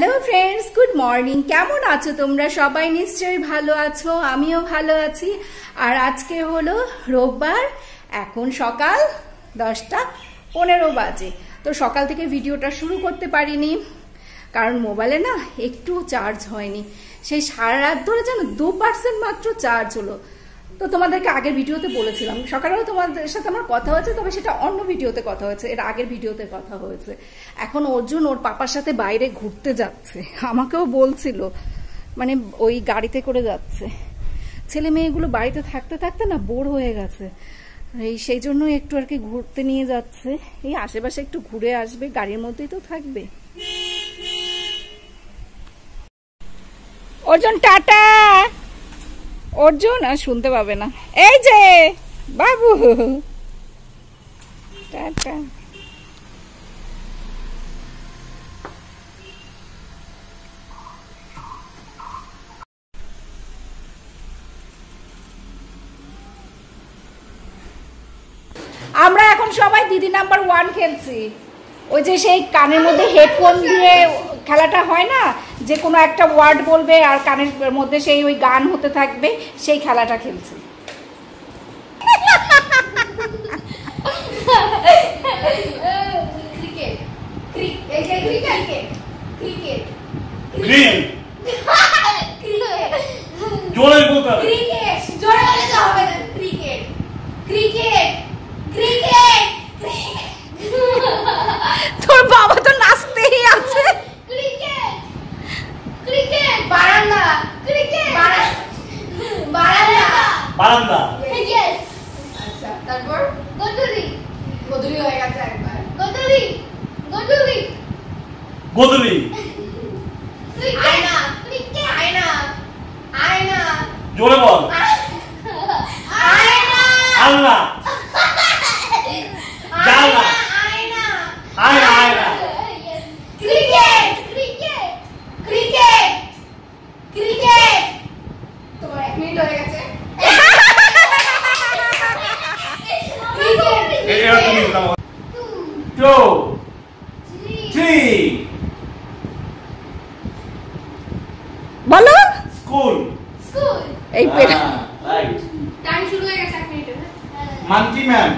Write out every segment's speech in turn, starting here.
Hello friends, good morning. কেমন আছো তোমরা? সবাই নিশ্চয়ই ভালো আছো, আমিও ভালো আছি। আর আজকে হলো রোববার, এখন সকাল 10:15 বাজে। তো সকাল থেকে ভিডিওটা শুরু করতে পারিনি, কারণ মোবাইলে না একটু চার্জ হয়নি। সেই সারা রাত ধরে জানো 2% মাত্র চার্জ হলো। তো তোমাদেরকে আগের ভিডিওতে বলেছিলাম, সকালবেলা তোমাদের সাথে আমার কথা হয়েছে, তবে সেটা অন্য ভিডিওতে কথা হয়েছে, এর আগের ভিডিওতে কথা হয়েছে। এখন অর্জুন ওর পাপার সাথে বাইরে ঘুরতে যাচ্ছে, আমাকেও বলছিল, মানে ওই গাড়িতে করে যাচ্ছে। ছেলে মেয়েগুলো বাড়িতে থাকতে থাকতে না বোর হয়ে গেছে, সেই জন্য একটু আর কি ঘুরতে নিয়ে যাচ্ছে। এই আশেপাশে একটু ঘুরে আসবে, গাড়ির মধ্যেই তো থাকবে। অর্জুন টাটা। অর্জুন আর শুনতে পাবে না। এই যে বাবু, টাটা। আমরা এখন সবাই দিদি নাম্বার 1 খেলছি। ওই যে সেই কানের মধ্যে হেডফোন দিয়ে খেলাটা হয় না, যে কোনো একটা ওয়ার্ড বলবে আর কানের মধ্যে সেই ওই গান হতে থাকবে, সেই খেলাটা খেলছি। তোর বাবা তো নাচতেই আছে। বারান্দা। আচ্ছা, তারপর গোদুলি। গোদুলি হয়ে গেছে একবার। গোদুলি। গোদুলি। গোদুলি। আয়না। ক্রিকেট। আয়না। আয়না। জোরে বল। আয়না। আলনা। জানলা। আয়না। আয়না। আয়না। ক্রিকেট। ক্রিকেট। ক্রিকেট। ক্রিকেট। তোমার 1 মিনিট হয়ে গেছে। বলো। স্কুল। স্কুল। এই পেরে রাইট। টাইম শুরু হয়ে গেছে 1 মিনিটে। Monkey man.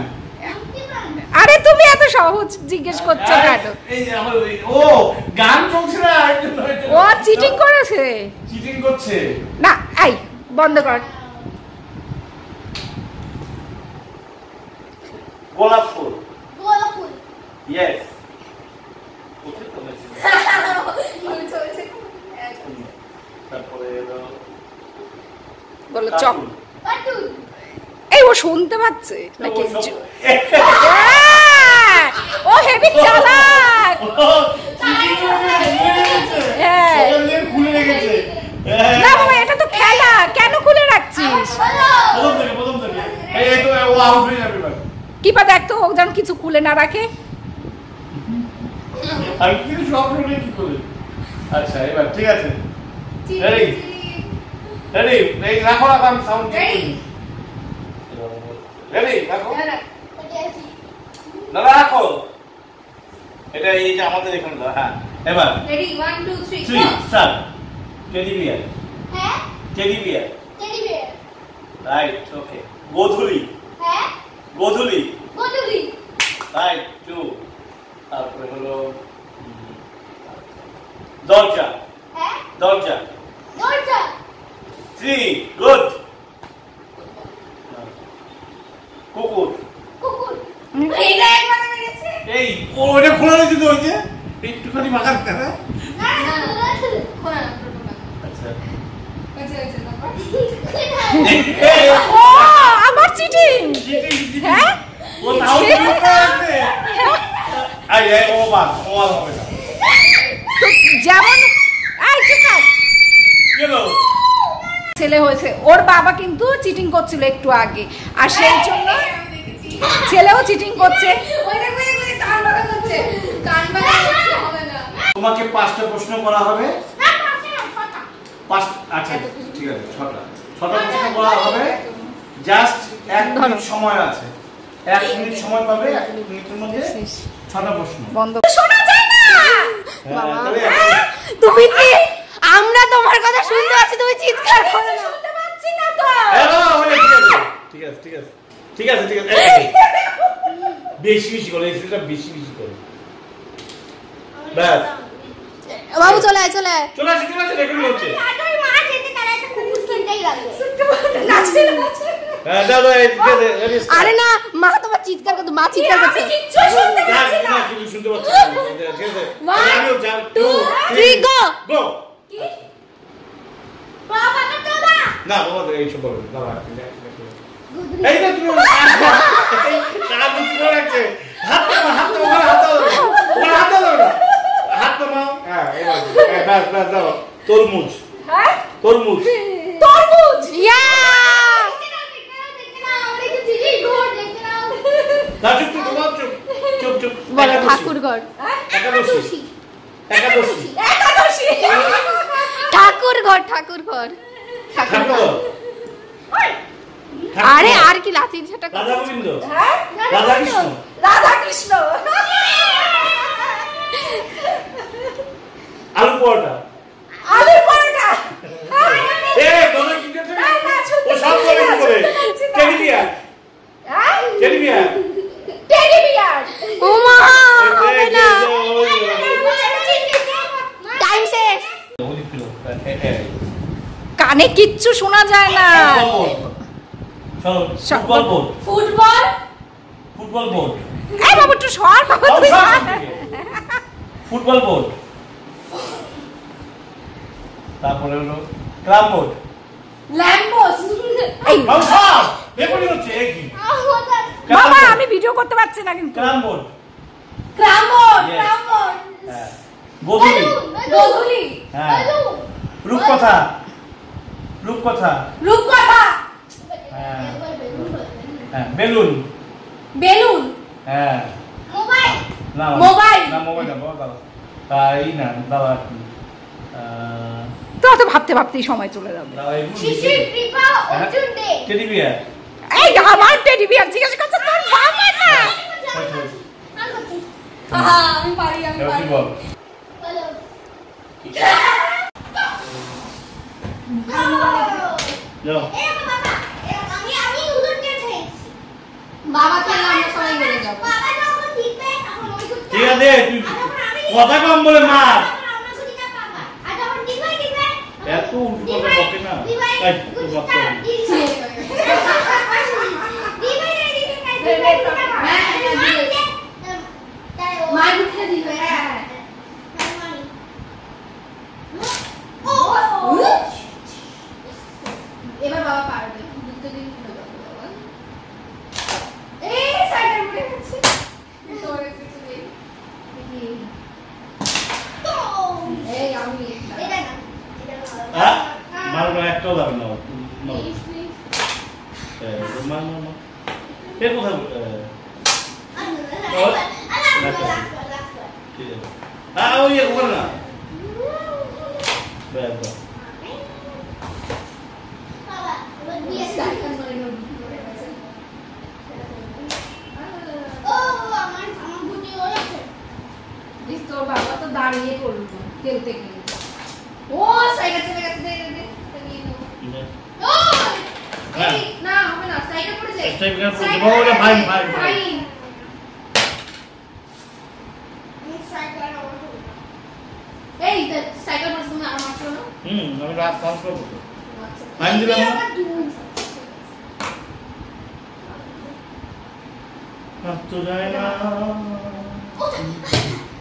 আরে তুমি এত সহজ জিজ্ঞেস করছো কেন? এই যে আমার ও গান চলছে না, ও চিটিং করেছে। চিটিং করছে না, এই বন্ধ কর। গোলাপ ফুল। গোলাপ ফুল। ইয়েস। তারপরে বলো চক। পাটুল। এই ও শুনতে পাচ্ছে নাকি? ও হেভি চালাক। খুলে রেখেছে। না বাবা, এটা তো খেলা, কেন খুলে রাখছিস? প্রথম থেকে এই তো ও আউট হয়ে যাবে এবার। কি পা দেখ তো, ও যেন কিছু খুলে না রাখে। আমি কি সব শুনে কি করে? আচ্ছা এবার ঠিক আছে। রেডি রেডি এই রাখো না, আমি সাউন্ড রেডি রেডি রাখো না না রাখো। এটা এই যে আমাদের এখানে দাও। হ্যাঁ এবার রেডি 1 2 3 3 স্টার্ট। Teddy bear. হ্যাঁ teddy bear. Teddy bear. Right okay. গোধূলি। হ্যাঁ গোধূলি। গোদুলি। রাইট 2। তারপরে হলো দরজা। হ্যাঁ দরজা। দরজা। 3 গুড। কুকুর। কুকুর। এটা একবার মেরেছে। এই ওটা খোলা রয়েছে তো, ওই যে একটুখানি মাথা রাখতে হবে। না না খোলা না। আচ্ছা আচ্ছা তারপর ও আমার চিটিং। হ্যাঁ ও তাও আছে। আই ও বাস ও আর হবে না। তো যেমন এই চুপ কর। কেন ছেলে হয়েছে, ওর বাবা কিন্তু চিটিং করছিল একটু আগে, আর সেই জন্য ছেলেও চিটিং করছে। ওই দেখো এই কান বাঁকা করছে। কান বাঁকা করছে হবে না। তোমাকে 5টা প্রশ্ন করা হবে। না পাঁচটা না, ছটা। 5 আচ্ছা ঠিক আছে 6টা প্রশ্ন করা হবে। জাস্ট 1 মিনিট সময় আছে। 1 মিনিট সময় পাবে। 1 মিনিটের মধ্যে 6টা প্রশ্ন। বন্ধ শোনা যায় না বাবা। অভিজি আমরা তোমার কথা শুনতে পাচ্ছি তুমি চিৎকার করো না শুনতে পাচ্ছি না তো ঠিক আছে ঠিক আছে ঠিক আছে ঠিক আছে বেশি বেশি করে এটা বেশি বেশি করে ব্যাস বাবু চলে আয় চলে আয় চলে আসে রেকর্ডিং হচ্ছে আরে মা যেতে তারা একটা খুব চিন্তাই লাগে নাচে নাচে হ্যাঁ দাদা আরে না মা তোমার চিৎকার করতে মা চিৎকার করছে আমি কিচ্ছু শুনতে পাচ্ছি না কিছু শুনতে পাচ্ছি না ঠিক আছে আমিও যাও 2 3 গো গো কি বাবা তো না না বাবা এই সব বলো দাদা এই তো তুমি কাজ বুঝতে রাখছে হাত নামাও হ্যাঁ বাস দাও তরমুজ হ্যাঁ তরমুজ ইয়া না চুপ বলো ঠাকুরঘর একাদশী ঠাকুরঘর ঠাকুর আরে আর কি লাচি সেটা রাধা গোবিন্দ হ্যাঁ রাধা কৃষ্ণ আলু পরোটা আলু পরোটা এ বলে কি করতে ও সব বলে কি করে টেডি বিয়ার টেডি বিয়ার ও মা হবে না টাইম শেষ কানে কিচ্ছু শোনা যায় না ফুটবল বোর্ড এই বাবু একটু সর বাবু তুই ফুটবল বোর্ড তারপরে হলো ক্রাম বোর্ড ল্যাম্পোস এই রেকর্ডিং হচ্ছে এই কি বাবা আমি ভিডিও করতে পারছি না কিন্তু ক্রাম বোর্ড ক্রামবোর্ড হ্যাঁ গোধূলি হ্যাঁ রূপকথা হ্যাঁ বেলুন হ্যাঁ মোবাইল না মোবাইল না বাবা তাই না দাদা তো ভাবতেই সময় চলে যাবে টেডি বিয়ার এই আমার টেডি বিয়ার জিজ্ঞেস করছে তোর বাবা না আমি পারি বল যাও বাবা খেলে আমরা সবাই মরে যাব ঠিক আছে তুই কথা কম বলে মার এত উল্টো কথা বকে না এই তুই বকতে মার উঠে দিবে এবার বাবা পারবে দুটো দিন হয়ে যাবে বাবা এই সাইডে পড়ে গেছে তোরে কিছু নেই এই আমি এটা না হ্যাঁ মারো একটাও যাবে না মার এর কথা ঠিক আছে হ্যাঁ ওই করে না তোর বাবা তো দাঁড়িয়ে করলো খেলতে গিয়ে ও সাইকেল চলে গেছে দে না হবে না সাইকেল পড়ে যায় ভাই এই সাইকেল পড়ে তুমি আর মারছো না আমি রাত কাজ করব আমি দিলাম না তো যায় না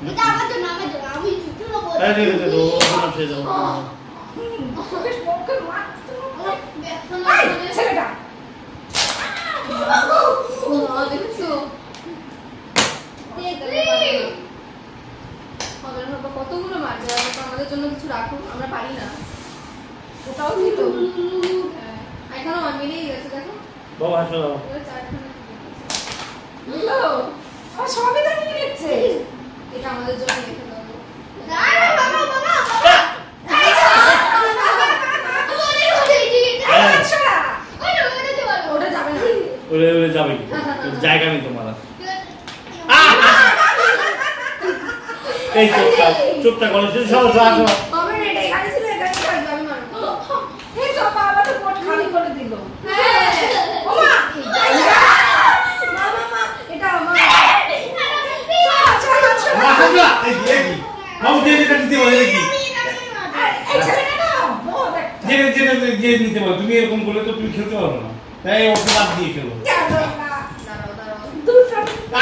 এটা আমার জন্য আমি ছুটি নেব এই রে তো না ছেড়ে দাও ছেলেটা দেখছো কতগুলো মারবে আমাদের জন্য কিছু রাখো আমরা পারি না ওটাও দিত এখনো মিলেই গেছে দেখো বাবা হাসো দাও সবই তো নিয়ে নিচ্ছে এটা আমাদের জন্য রেখে দাও ওটা যাবে না ওরে যাবে জায়গা নেই তোমার এই চুপটা করে আসো হবে নিজে নিতে পারো, তুমি এরকম বলে তো তুমি খেলতে পারো না, তাই ওকে বাদ দিয়ে খেলো।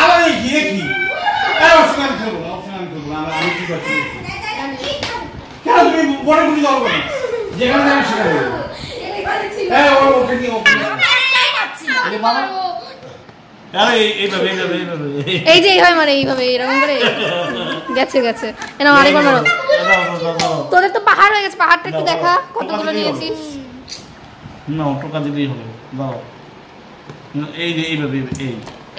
আরে গিয়ে কি অপশন খেলবো না, অপশন আমি খেলবো না, আমি কি করছি কেন তুমি বড় গুলি দাও না, যেখানে আমি সেখানে হ্যাঁ ওকে নিয়ে ওকে আরে বাবা আরে এইভাবে এই যে এইভাবে মানে এইভাবে এরকম করে গেছে গেছে এনা আরেকবার মারো। তোদের তো পাহাড় হয়ে গেছে, পাহাড়টা একটু দেখা কতগুলো নিয়েছিস। না টোকা দিলেই হবে, দাও এই যে এইভাবে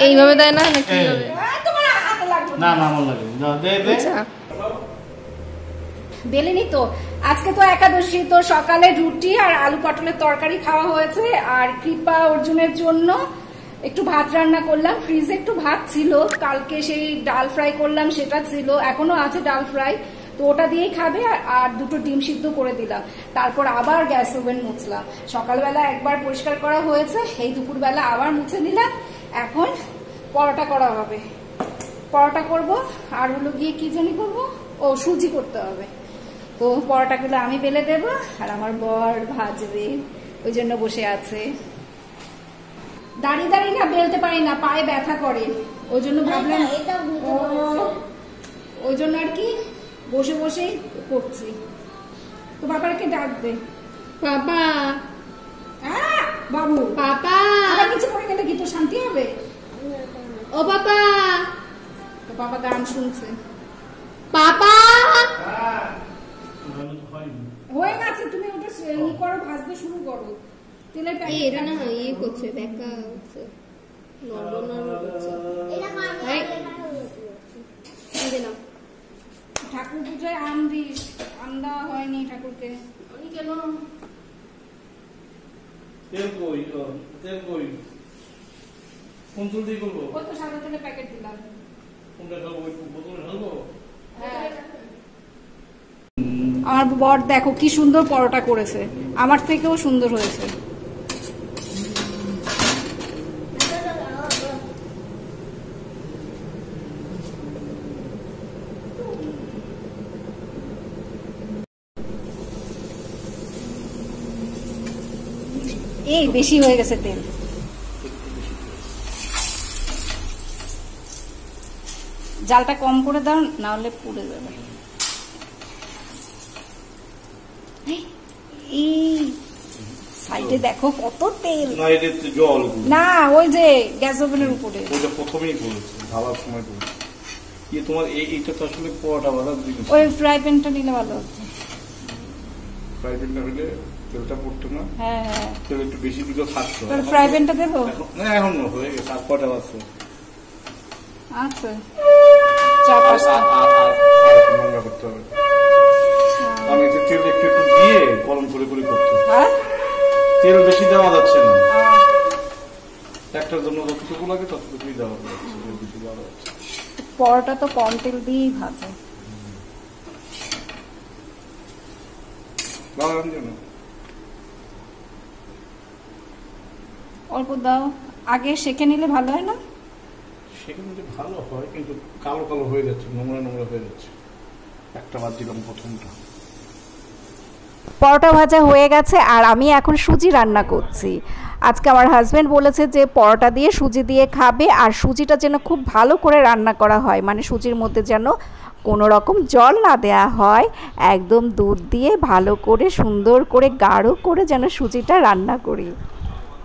এইভাবে দেয় না নাকি এইভাবে? তোমার হাতে লাগবে না না আমার লাগে, দাও দে দে। আচ্ছা বেলেনি তো আজকে তো একাদশী, তো সকালে রুটি আর আলু পটলের তরকারি খাওয়া হয়েছে। আর কৃপা অর্জুনের জন্য একটু ভাত রান্না করলাম, ফ্রিজে একটু ভাত ছিল, কালকে সেই ডাল ফ্রাই করলাম সেটা ছিল, এখনো আছে ডাল ফ্রাই, তো ওটা দিয়েই খাবে। আর দুটো ডিম সিদ্ধ করে দিলাম, তারপর আবার গ্যাস ওভেন মুছলাম। সকালবেলা একবার পরিষ্কার করা হয়েছে, এই দুপুরবেলা আবার মুছে নিলাম। এখন পরোটা করা হবে, পরোটা করব। আর হলো গিয়ে কি জানি করবো, ও সুজি করতে হবে। তো পরোটাগুলো আমি বেলে দেবো আর আমার বর ভাজবে, ওই জন্য বসে আছে। দাঁড়িয়ে দাঁড়িয়ে না বেলতে পারি না, পায়ে ব্যথা করে, ওই জন্য ভাবলাম ওই জন্য আর কি বসে বসেই করছি। তো বাবাকে ডাক দে, বাবা বাবু বাবা আবার কিছু করে গেলে কি তো শান্তি হবে? ও বাবা, তো বাবা গান শুনছে। বাবা হয়ে গেছে, তুমি ওটা ই করো, ভাজতে শুরু করো। তেলের প্যাকেট এটা না ইয়ে করছে, দেখা হচ্ছে নরম করছে। এই দিলাম ঠাকুর পুজোয় আম দিস, আম দেওয়া হয়নি ঠাকুরকে। আমি কেন তেল কই, তেল কই, কোন তেল দিয়ে করবো? ওই তো সাদা তেলের প্যাকেট দিলাম। কোনটা খাবো, ওই বোতলে ঢালবো? হ্যাঁ। আমার বর দেখো কি সুন্দর পরোটা করেছে, আমার থেকেও সুন্দর হয়েছে। এই বেশি হয়ে গেছে তেল। জালটা কম করে দাও, না হলে পুড়ে যাবে। এই সাইডে দেখো কত তেল। না এটা জল না, ওই যে গ্যাস ওভেনের উপরে, ওটা প্রথমেই বলেছি, ঢালার সময় বলেছি। তোমার এইটা তো আসলে পরোটা বানার জিনিস, ওই ফ্রাই প্যানটা নিলে ভালো হতো। ফ্রাই প্যানটা হলে তেলটা পড়তো না। হ্যাঁ হ্যাঁ, তেল একটু বেশি দিকে থাকতো। তাহলে ফ্রাই প্যানটা দেবো? না এখন হয়ে গেছে, আর কটা আছে? আচ্ছা, 4-5টা নোংরা করতে হবে। আমি একটু তেল একটু একটু দিয়ে গরম করে করে করতে। হ্যাঁ, তেল বেশি দেওয়া যাচ্ছে না, একটার জন্য যতটুকু লাগে ততটুকুই দেওয়া যাচ্ছে, বেশি দেওয়া যাচ্ছে। পরোটা তো কম তেল দিয়েই ভাজে। অল্প দাও, আগে সেকে নিলে ভালো হয় না? সেখানে ভালো হয়, কিন্তু কালো কালো হয়ে যাচ্ছে, নোংরা নোংরা হয়ে যাচ্ছে। একটা বাদ দিলাম প্রথমটা। পরোটা ভাজা হয়ে গেছে আর আমি এখন সুজি রান্না করছি। আজকে আমার হাজব্যান্ড বলেছে যে পরোটা দিয়ে সুজি দিয়ে খাবে, আর সুজিটা যেন খুব ভালো করে রান্না করা হয়, মানে সুজির মধ্যে যেন কোনো রকম জল না দেয়া হয়, একদম দুধ দিয়ে ভালো করে সুন্দর করে গাঢ় করে যেন সুজিটা রান্না করি।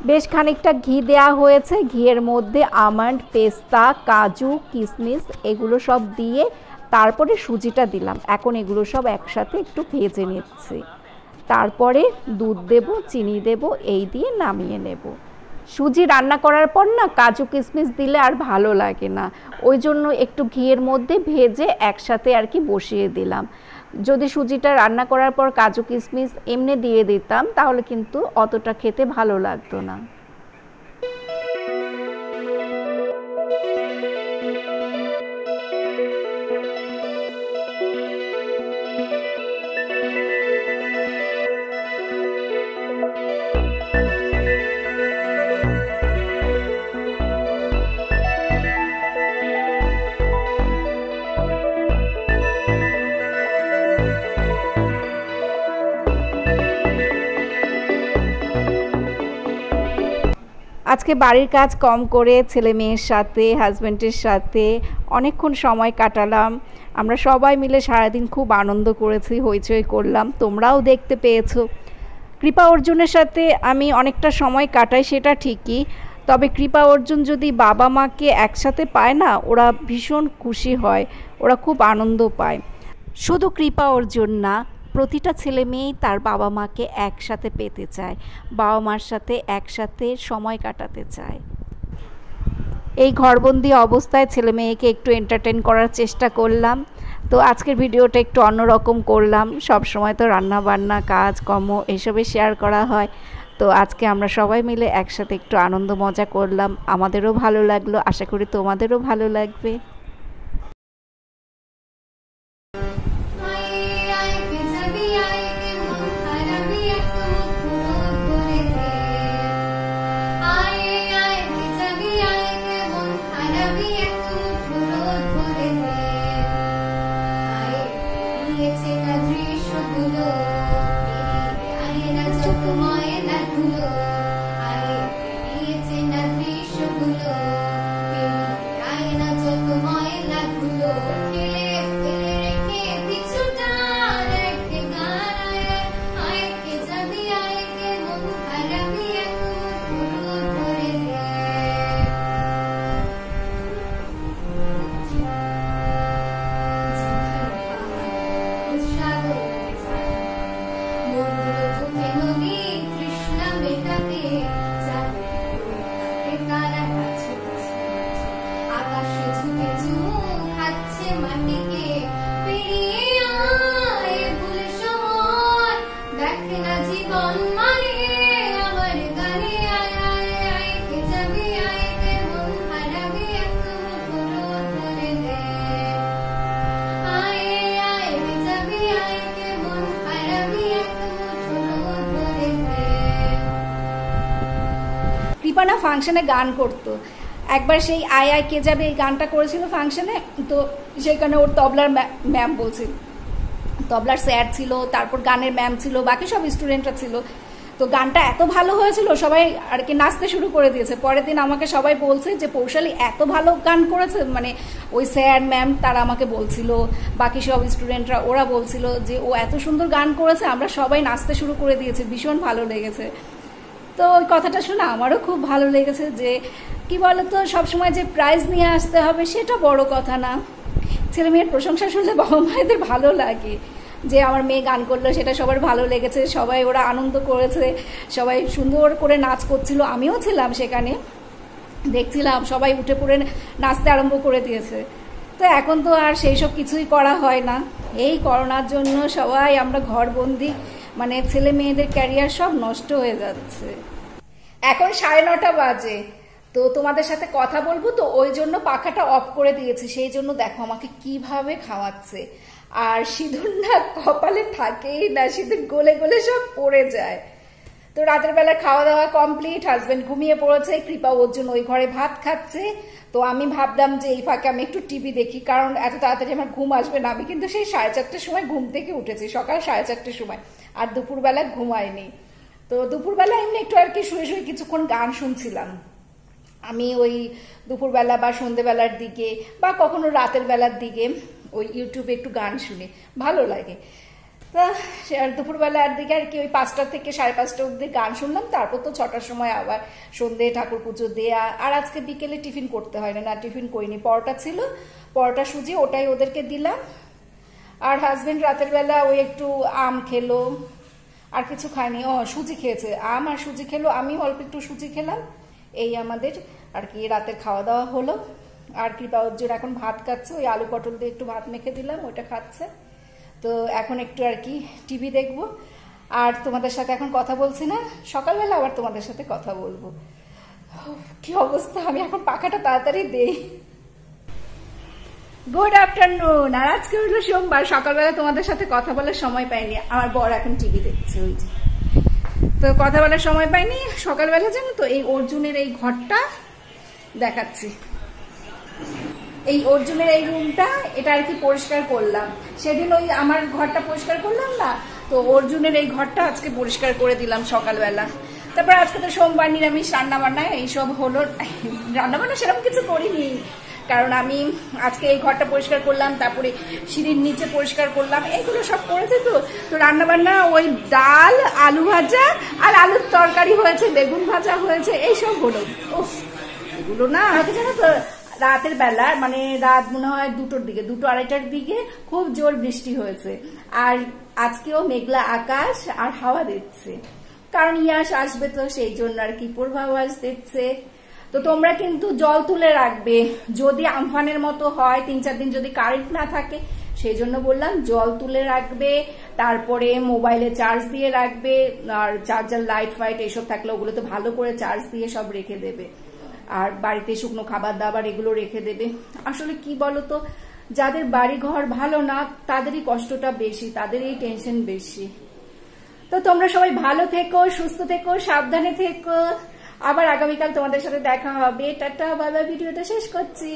বেশ খানিকটা ঘি দেয়া হয়েছে, ঘিয়ের মধ্যে আমন্ড, পেস্তা, কাজু, কিশমিশ এগুলো সব দিয়ে তারপরে সুজিটা দিলাম। এখন এগুলো সব একসাথে একটু ভেজে নিচ্ছি, তারপরে দুধ দেব, চিনি দেব, এই দিয়ে নামিয়ে নেব। সুজি রান্না করার পর না কাজু কিশমিশ দিলে আর ভালো লাগে না, ওই জন্য একটু ঘিয়ের মধ্যে ভেজে একসাথে আর কি বসিয়ে দিলাম। যদি সুজিটা রান্না করার পর কাজু কিশমিশ এমনি দিয়ে দিতাম তাহলে কিন্তু অতটা খেতে ভালো লাগতো না। আজকে বাড়ির কাজ কম করে ছেলে মেয়ের সাথে হাজব্যান্ডের সাথে অনেকক্ষণ সময় কাটালাম। আমরা সবাই মিলে সারাদিন খুব আনন্দ করেছি, হইচই করলাম, তোমরাও দেখতে পেয়েছো। কৃপা অর্জুনের সাথে আমি অনেকটা সময় কাটাই সেটা ঠিকই, তবে কৃপা অর্জুন যদি বাবা মাকে একসাথে পায় না, ওরা ভীষণ খুশি হয়, ওরা খুব আনন্দ পায়। শুধু কৃপা অর্জুন না, প্রতিটা ছেলে মেয়েই তার বাবা মাকে একসাথে পেতে চায়, বাবা মার সাথে একসাথে সময় কাটাতে চায়। এই ঘরবন্দি অবস্থায় ছেলে মেয়েকে একটু এন্টারটেন করার চেষ্টা করলাম। তো আজকের ভিডিওটা একটু অন্যরকম করলাম। সব সময় তো রান্না বান্না কাজ কর্ম এসবে শেয়ার করা হয়, তো আজকে আমরা সবাই মিলে একসাথে একটু আনন্দ মজা করলাম। আমাদেরও ভালো লাগলো, আশা করি তোমাদেরও ভালো লাগবে। কৃপা না ফাংশনে গান করতো, একবার সেই আয় আয় কে যাবে এই গানটা করেছিল ফাংশনে, তো সেইখানে ওর তবলার ম্যাম বলছিল, তবলার স্যার ছিল, তারপর গানের ম্যাম ছিল, বাকি সব স্টুডেন্টরা ছিল। তো গানটা এত ভালো হয়েছিল, সবাই আর কি নাচতে শুরু করে দিয়েছে। পরের দিন আমাকে সবাই বলছে যে পৌশালী এত ভালো গান করেছে, মানে ওই স্যার ম্যাম তারা আমাকে বলছিল, বাকি সব স্টুডেন্টরা ওরা বলছিল যে ও এত সুন্দর গান করেছে, আমরা সবাই নাচতে শুরু করে দিয়েছি, ভীষণ ভালো লেগেছে। তো ওই কথাটা শুনে আমারও খুব ভালো লেগেছে যে কি বলতো, সবসময় যে প্রাইজ নিয়ে আসতে হবে সেটা বড় কথা না, ছেলে মেয়ের প্রশংসা শুনলে বাবা মায়েদের ভালো লাগে যে আমার মেয়ে গান করলো, সেটা সবার ভালো লেগেছে, সবাই ওরা আনন্দ করেছে, সবাই সুন্দর করে নাচ করছিল, আমিও ছিলাম সেখানে, দেখছিলাম, সবাই উঠে পড়ে নাচতে আরম্ভ করে দিয়েছে। তো এখন তো আর সেই সব কিছুই করা হয় না, এই করোনার জন্য সবাই আমরা ঘরবন্দি, মানে ছেলে মেয়েদের ক্যারিয়ার সব নষ্ট হয়ে যাচ্ছে। এখন 9:30 বাজে, তো তোমাদের সাথে কথা বলবো, তো ওই জন্য পাখাটা অফ করে দিয়েছি, সেই জন্য দেখো আমাকে কিভাবে খাওয়াচ্ছে। আর সিঁদুর না কপালে থাকেই না, সিঁদুর গলে গলে সব পড়ে যায়। তো রাতের বেলা খাওয়া দাওয়া কমপ্লিট, হাজবেন্ড ঘুমিয়ে পড়েছে, কৃপা অর্জুন ওই ঘরে ভাত খাচ্ছে। তো আমি ভাবলাম যে এই ফাঁকে আমি একটু টিভি দেখি, কারণ এত তাড়াতাড়ি আমার ঘুম আসবে না। আমি কিন্তু সেই 4:30টার সময় ঘুম থেকে উঠেছি, সকাল 4:30টার সময়, আর দুপুরবেলা ঘুমাইনি। তো দুপুরবেলা এমনি একটু আর কি শুয়ে শুয়ে কিছুক্ষণ গান শুনছিলাম। আমি ওই দুপুরবেলা বা সন্ধ্যেবেলার দিকে বা কখনো রাতের বেলার দিকে ওই ইউটিউবে একটু গান শুনি, ভালো লাগে। তা দুপুরবেলার দিকে আর কি ওই 5টা থেকে 5:30 অব্দি গান শুনলাম, তারপর তো 6টার সময় আবার সন্ধ্যে ঠাকুর পুজো দেয়া। আর আজকে বিকেলে টিফিন করতে হয় না, টিফিন করিনি, পরোটা ছিল, পরোটা সুজি ওটাই ওদেরকে দিলাম। আর হাজবেন্ড রাতের বেলা ওই একটু আম খেলো, আর কিছু খায়নি, সুজি খেয়েছে, আম আর সুজি খেলো, আমিও অল্প একটু সুজি খেলাম। এই আমাদের আর কি রাতের খাওয়া দাওয়া হলো। আর কৃপা অর্জুন এখন ভাত খাচ্ছে, ওই আলু পটল দিয়ে একটু ভাত মেখে দিলাম, ওইটা খাচ্ছে। তো এখন একটু আর কি টিভি দেখবো, আর তোমাদের সাথে এখন কথা বলছি না, সকালবেলা আবার তোমাদের সাথে কথা বলবো। কি অবস্থা, আমি এখন পাখাটা তাড়াতাড়ি দেই। Good afternoon. আর আজকে হলো সোমবার, সকালবেলা তোমাদের সাথে কথা বলার সময় পাইনি, আমার বর এখন টিভি দেখছে, ওই যে, তো কথা বলার সময় পাইনি। সকালবেলা জানো তো এই অর্জুনের এই ঘরটা দেখাচ্ছি, এই অর্জুনের এই রুমটা, এটা আর কি পরিষ্কার করলাম। সেদিন ওই আমার ঘরটা পরিষ্কার করলাম না, তো অর্জুনের এই ঘরটা আজকে পরিষ্কার করে দিলাম সকালবেলা। তারপর আজকে তো সোমবার, নিরামিষ রান্না বান্না এইসব হলো। রান্না বান্না সেরকম কিছু করিনি, কারণ আমি আজকে এই ঘরটা পরিষ্কার করলাম, তারপরে সিঁড়ির নিচে পরিষ্কার করলাম, এগুলো সব করেছে। তো রান্না বান্না ওই ডাল, আলু ভাজা আর আলুর তরকারি হয়েছে, বেগুন ভাজা হয়েছে, এইসব হলো। উফ, এগুলো না হয়তো জানো তো রাতের বেলা, মানে রাত মনে হয় 2টোর দিকে, 2টো আড়াইটার দিকে খুব জোর বৃষ্টি হয়েছে। আর আজকেও মেঘলা আকাশ আর হাওয়া দিচ্ছে, কারণ ইয়াস আসবে তো সেই জন্য আর কি পূর্বাভাস দিচ্ছে। তো তোমরা কিন্তু জল তুলে রাখবে, যদি আমফানের মতো হয় 3-4 দিন যদি কারেন্ট না থাকে, সেই জন্য বললাম জল তুলে রাখবে। তারপরে মোবাইলে চার্জ দিয়ে রাখবে, আর চার্জার লাইট ফাইট এইসব থাকলে ওগুলো তো ভালো করে চার্জ দিয়ে সব রেখে দেবে। আর বাড়িতে শুকনো খাবার দাবার এগুলো রেখে দেবে। আসলে কি বলতো, যাদের বাড়ি ঘর ভালো না তাদেরই কষ্টটা বেশি, তাদেরই টেনশন বেশি। তো তোমরা সবাই ভালো থেকো, সুস্থ থেকো, সাবধানে থেকো। আবার আগামীকাল তোমাদের সাথে দেখা হবে। টাটা, বাই বাই, ভিডিওটা শেষ করছি।